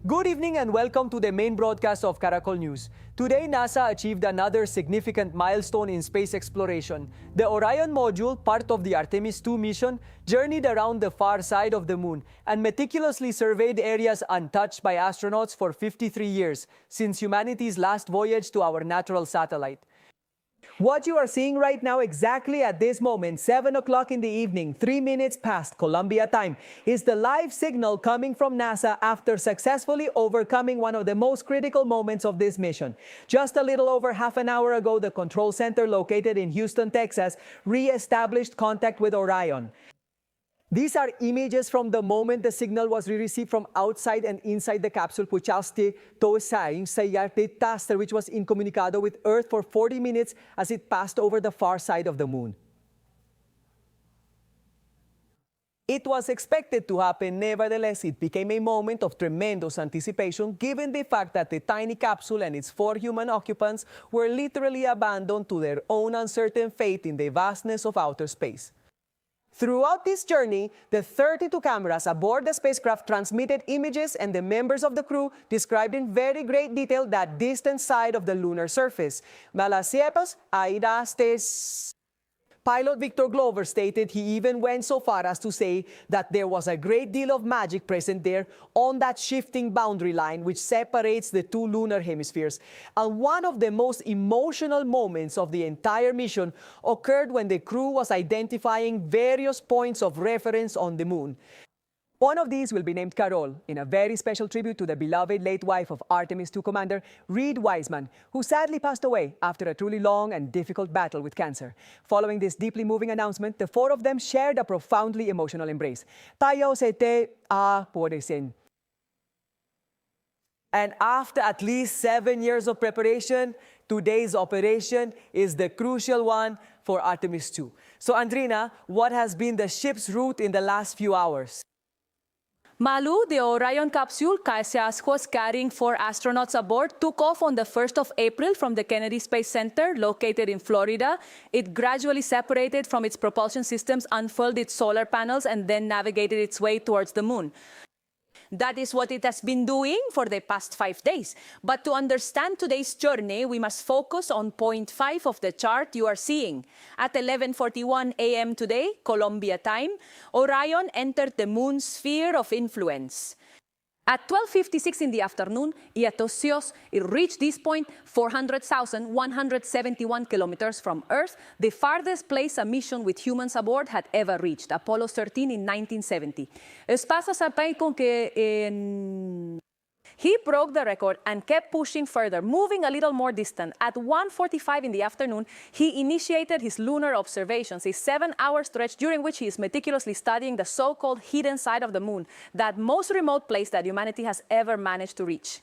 Good evening and welcome to the main broadcast of Caracol News. Today, NASA achieved another significant milestone in space exploration. The Orion module, part of the Artemis II mission, journeyed around the far side of the moon and meticulously surveyed areas untouched by astronauts for 53 years, since humanity's last voyage to our natural satellite. What you are seeing right now, exactly at this moment, 7 o'clock in the evening, 3 minutes past Colombia time, is the live signal coming from NASA after successfully overcoming one of the most critical moments of this mission. Just a little over half an hour ago, the control center located in Houston, Texas, re-established contact with Orion. These are images from the moment the signal was received from outside and inside the capsule Puchaste Toesai Sayarte Taster, which was incommunicado with Earth for 40 minutes as it passed over the far side of the moon. It was expected to happen, nevertheless, it became a moment of tremendous anticipation given the fact that the tiny capsule and its 4 human occupants were literally abandoned to their own uncertain fate in the vastness of outer space. Throughout this journey, the 32 cameras aboard the spacecraft transmitted images, and the members of the crew described in very great detail that distant side of the lunar surface. Malasiepos Aidastes. Pilot Victor Glover stated he even went so far as to say that there was a great deal of magic present there on that shifting boundary line which separates the 2 lunar hemispheres. And one of the most emotional moments of the entire mission occurred when the crew was identifying various points of reference on the moon. One of these will be named Caracol, in a very special tribute to the beloved late wife of Artemis II commander Reed Wiseman, who sadly passed away after a truly long and difficult battle with cancer. Following this deeply moving announcement, the 4 of them shared a profoundly emotional embrace. Tayo se te aporesen. And after at least 7 years of preparation, today's operation is the crucial one for Artemis II. So Andrina, what has been the ship's route in the last few hours? Malu, the Orion capsule, was carrying 4 astronauts aboard, took off on the 1st of April from the Kennedy Space Center, located in Florida. It gradually separated from its propulsion systems, unfurled its solar panels, and then navigated its way towards the moon. That is what it has been doing for the past 5 days. But to understand today's journey, we must focus on point 5 of the chart you are seeing. At 11:41 a.m. today, Colombia time, Orion entered the moon's sphere of influence. At 12:56 in the afternoon, Noticias, it reached this point 400,171 kilometers from Earth, the farthest place a mission with humans aboard had ever reached, Apollo 13 in 1970. He broke the record and kept pushing further, moving a little more distant. At 1:45 in the afternoon, he initiated his lunar observations, a 7-hour stretch during which he is meticulously studying the so-called hidden side of the moon, that most remote place that humanity has ever managed to reach.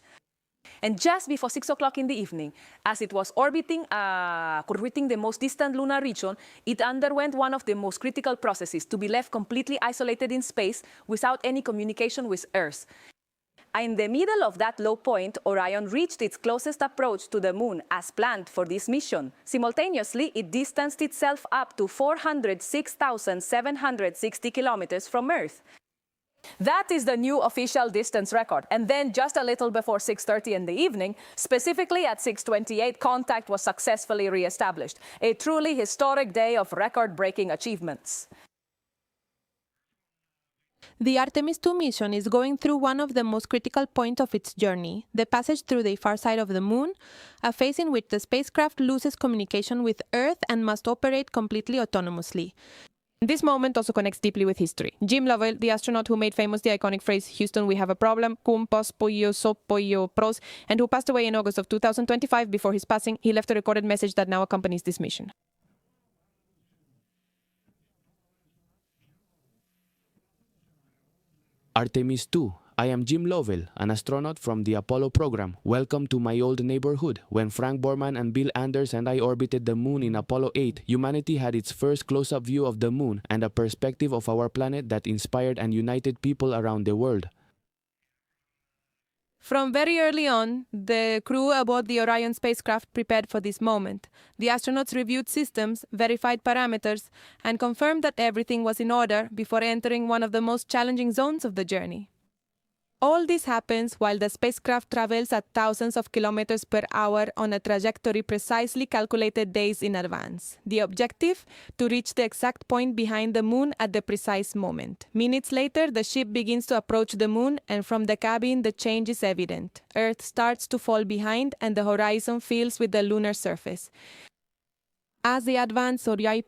And just before 6 o'clock in the evening, as it was orbiting the most distant lunar region, it underwent one of the most critical processes, to be left completely isolated in space without any communication with Earth. In the middle of that low point, Orion reached its closest approach to the moon as planned for this mission. Simultaneously, it distanced itself up to 406,760 kilometers from Earth. That is the new official distance record. And then just a little before 6:30 in the evening, specifically at 6:28, contact was successfully re-established. A truly historic day of record-breaking achievements. The Artemis II mission is going through one of the most critical points of its journey, the passage through the far side of the moon, a phase in which the spacecraft loses communication with Earth and must operate completely autonomously. This moment also connects deeply with history. Jim Lovell, the astronaut who made famous the iconic phrase, "Houston, we have a problem," cum pos pollo so pollo pros, and who passed away in August of 2025. Before his passing, he left a recorded message that now accompanies this mission. Artemis II. I am Jim Lovell, an astronaut from the Apollo program. Welcome to my old neighborhood. When Frank Borman and Bill Anders and I orbited the moon in Apollo 8, humanity had its first close-up view of the moon and a perspective of our planet that inspired and united people around the world. From very early on, the crew aboard the Orion spacecraft prepared for this moment. The astronauts reviewed systems, verified parameters, and confirmed that everything was in order before entering one of the most challenging zones of the journey. All this happens while the spacecraft travels at thousands of kilometers per hour on a trajectory precisely calculated days in advance. The objective? To reach the exact point behind the moon at the precise moment. Minutes later, the ship begins to approach the moon, and from the cabin, the change is evident. Earth starts to fall behind, and the horizon fills with the lunar surface. As they advance, Orion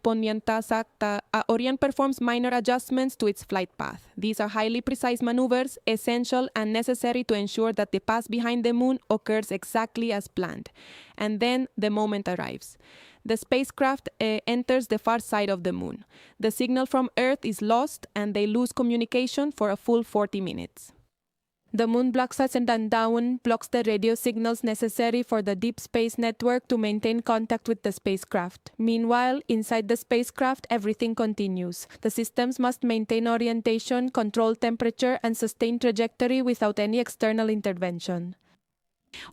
performs minor adjustments to its flight path. These are highly precise maneuvers, essential and necessary to ensure that the pass behind the moon occurs exactly as planned. And then the moment arrives. The spacecraft enters the far side of the moon. The signal from Earth is lost, and they lose communication for a full 40 minutes. The moon blocks blocks the radio signals necessary for the deep space network to maintain contact with the spacecraft. Meanwhile, inside the spacecraft, everything continues. The systems must maintain orientation, control temperature, and sustain trajectory without any external intervention.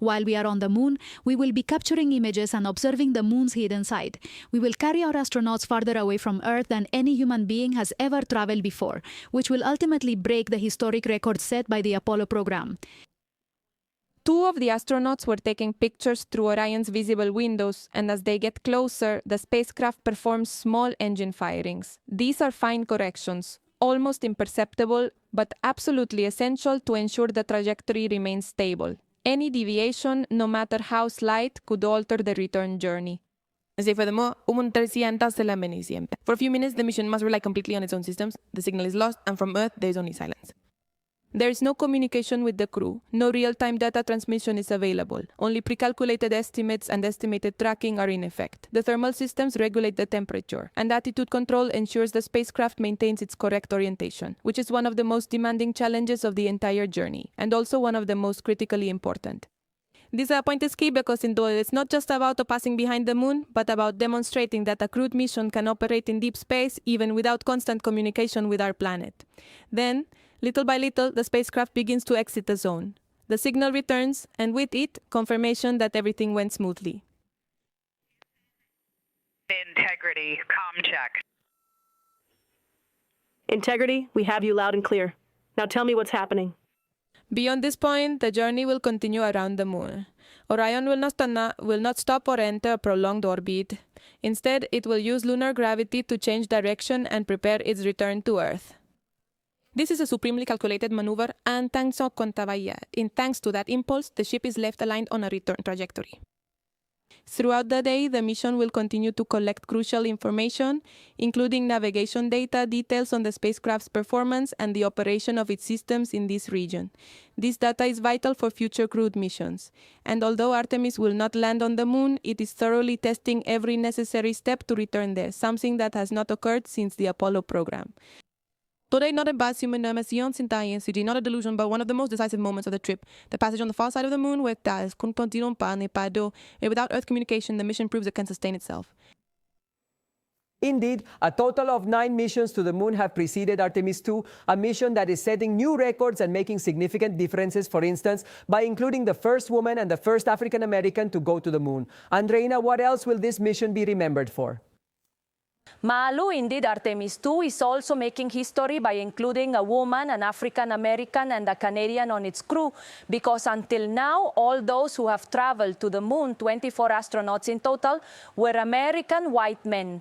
While we are on the moon, we will be capturing images and observing the moon's hidden side. We will carry our astronauts farther away from Earth than any human being has ever traveled before, which will ultimately break the historic record set by the Apollo program. 2 of the astronauts were taking pictures through Orion's visible windows, and as they get closer, the spacecraft performs small engine firings. These are fine corrections, almost imperceptible, but absolutely essential to ensure the trajectory remains stable. Any deviation, no matter how slight, could alter the return journey. Furthermore, for a few minutes, the mission must rely completely on its own systems. The signal is lost, and from Earth, there is only silence. There is no communication with the crew. No real-time data transmission is available. Only pre-calculated estimates and estimated tracking are in effect. The thermal systems regulate the temperature, and attitude control ensures the spacecraft maintains its correct orientation, which is one of the most demanding challenges of the entire journey, and also one of the most critically important. This point is key because it's not just about passing behind the moon, but about demonstrating that a crewed mission can operate in deep space even without constant communication with our planet. Then, little by little, the spacecraft begins to exit the zone. The signal returns, and with it, confirmation that everything went smoothly. Integrity, comm check. Integrity, we have you loud and clear. Now tell me what's happening. Beyond this point, the journey will continue around the moon. Orion will not stop or enter a prolonged orbit. Instead, it will use lunar gravity to change direction and prepare its return to Earth. This is a supremely calculated maneuver, and thanks to that impulse, the ship is left aligned on a return trajectory. Throughout the day, the mission will continue to collect crucial information, including navigation data, details on the spacecraft's performance, and the operation of its systems in this region. This data is vital for future crewed missions. And although Artemis will not land on the moon, it is thoroughly testing every necessary step to return there, something that has not occurred since the Apollo program. Today, not a not a delusion, but one of the most decisive moments of the trip. The passage on the far side of the moon, without Earth communication, the mission proves it can sustain itself. Indeed, a total of 9 missions to the moon have preceded Artemis II, a mission that is setting new records and making significant differences, for instance, by including the first woman and the first African American to go to the moon. Andreina, what else will this mission be remembered for? Malu, indeed, Artemis II is also making history by including a woman, an African American, and a Canadian on its crew, because until now, all those who have traveled to the moon, 24 astronauts in total, were American white men.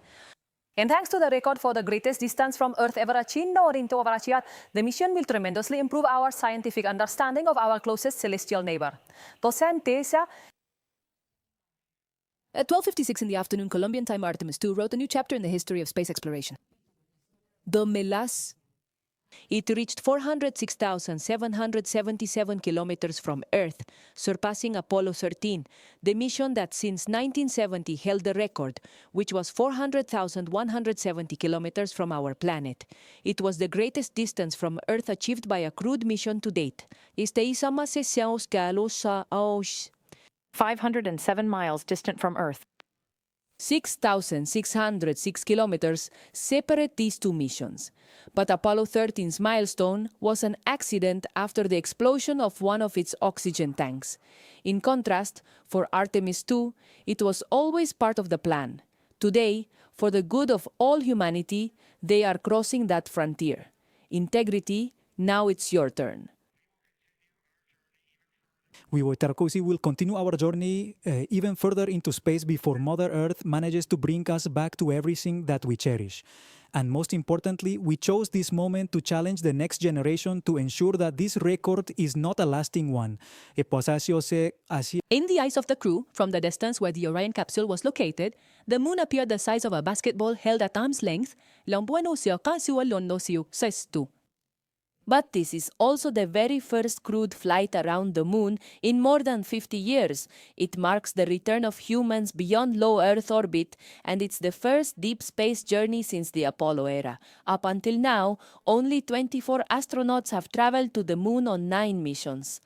And thanks to the record for the greatest distance from Earth ever achieved or into achieved, the mission will tremendously improve our scientific understanding of our closest celestial neighbor. At 12:56 in the afternoon, Colombian time, Artemis II wrote a new chapter in the history of space exploration. The Melas. It reached 406,777 kilometers from Earth, surpassing Apollo 13, the mission that since 1970 held the record, which was 400,170 kilometers from our planet. It was the greatest distance from Earth achieved by a crewed mission to date. 507 miles distant from Earth. 6,606 kilometers separate these two missions. But Apollo 13's milestone was an accident after the explosion of one of its oxygen tanks. In contrast, for Artemis II, it was always part of the plan. Today, for the good of all humanity, they are crossing that frontier. Integrity, now it's your turn. We Tarkosi will continue our journey even further into space before Mother Earth manages to bring us back to everything that we cherish. And most importantly, we chose this moment to challenge the next generation to ensure that this record is not a lasting one. In the eyes of the crew, from the distance where the Orion capsule was located, the moon appeared the size of a basketball held at arm's length. But this is also the very first crewed flight around the moon in more than 50 years. It marks the return of humans beyond low Earth orbit, and it's the first deep space journey since the Apollo era. Up until now, only 24 astronauts have traveled to the moon on 9 missions.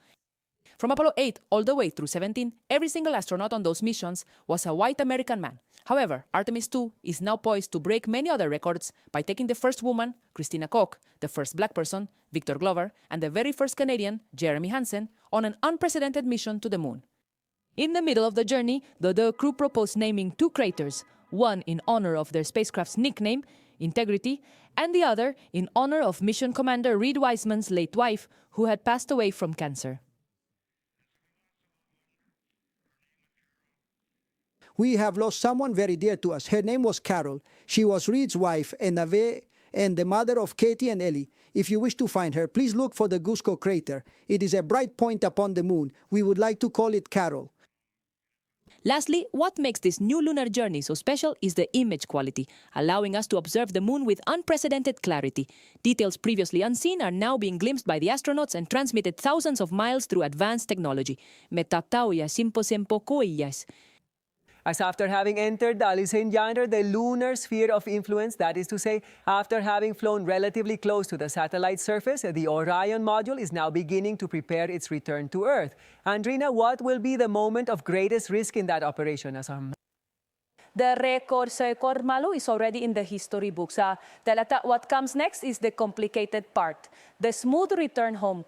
From Apollo 8 all the way through 17, every single astronaut on those missions was a white American man. However, Artemis II is now poised to break many other records by taking the first woman, Christina Koch, the first black person, Victor Glover, and the very first Canadian, Jeremy Hansen, on an unprecedented mission to the moon. In the middle of the journey, the crew proposed naming 2 craters, one in honor of their spacecraft's nickname, Integrity, and the other in honor of mission commander Reed Wiseman's late wife, who had passed away from cancer. We have lost someone very dear to us. Her name was Carol. She was Reed's wife and the mother of Katie and Ellie. If you wish to find her, please look for the Cusco crater. It is a bright point upon the moon. We would like to call it Carol. Lastly, what makes this new lunar journey so special is the image quality, allowing us to observe the moon with unprecedented clarity. Details previously unseen are now being glimpsed by the astronauts and transmitted thousands of miles through advanced technology. As after having entered the Alisen Yonder, the lunar sphere of influence, that is to say, after having flown relatively close to the satellite surface, the Orion module is now beginning to prepare its return to Earth. Andrina, what will be the moment of greatest risk in that operation? The record sa Kormalu is already in the history books. What comes next is the complicated part. The smooth return home.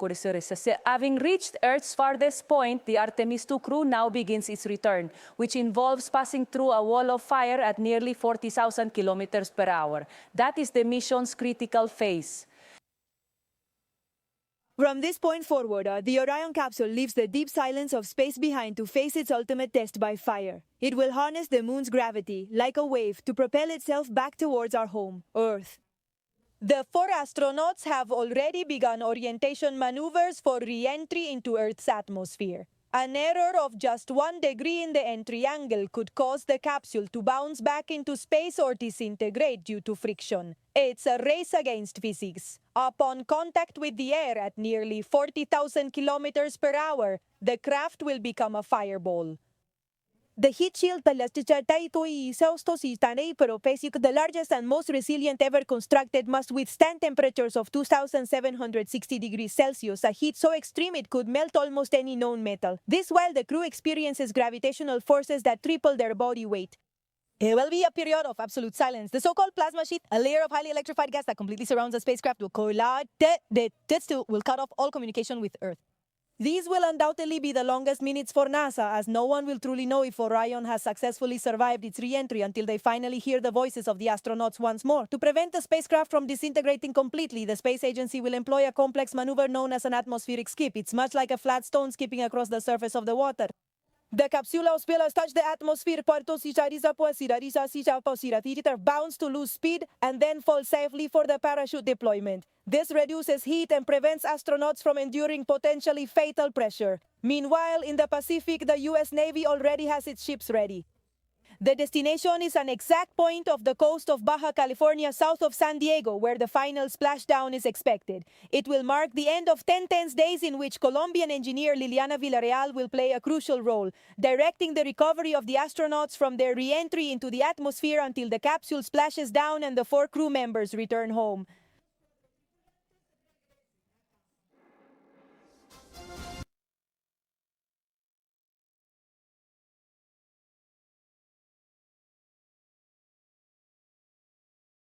Having reached Earth's farthest point, the Artemis II crew now begins its return, which involves passing through a wall of fire at nearly 40,000 kilometers per hour. That is the mission's critical phase. From this point forward, the Orion capsule leaves the deep silence of space behind to face its ultimate test by fire. It will harness the moon's gravity, like a wave, to propel itself back towards our home, Earth. The 4 astronauts have already begun orientation maneuvers for re-entry into Earth's atmosphere. An error of just 1 degree in the entry angle could cause the capsule to bounce back into space or disintegrate due to friction. It's a race against physics. Upon contact with the air at nearly 40,000 kilometers per hour, the craft will become a fireball. The heat shield, the largest and most resilient ever constructed, must withstand temperatures of 2,760 degrees Celsius, a heat so extreme it could melt almost any known metal. This while the crew experiences gravitational forces that triple their body weight. It will be a period of absolute silence. The so-called plasma sheet, a layer of highly electrified gas that completely surrounds the spacecraft, will collide. Will cut off all communication with Earth. These will undoubtedly be the longest minutes for NASA, as no one will truly know if Orion has successfully survived its re-entry until they finally hear the voices of the astronauts once more. To prevent the spacecraft from disintegrating completely, the space agency will employ a complex maneuver known as an atmospheric skip. It's much like a flat stone skipping across the surface of the water. The capsula touch the atmosphere, bounce to lose speed, and then fall safely for the parachute deployment. This reduces heat and prevents astronauts from enduring potentially fatal pressure. Meanwhile, in the Pacific, the U.S. Navy already has its ships ready. The destination is an exact point of the coast of Baja California south of San Diego, where the final splashdown is expected. It will mark the end of 10 tense days in which Colombian engineer Liliana Villarreal will play a crucial role, directing the recovery of the astronauts from their re-entry into the atmosphere until the capsule splashes down and the 4 crew members return home.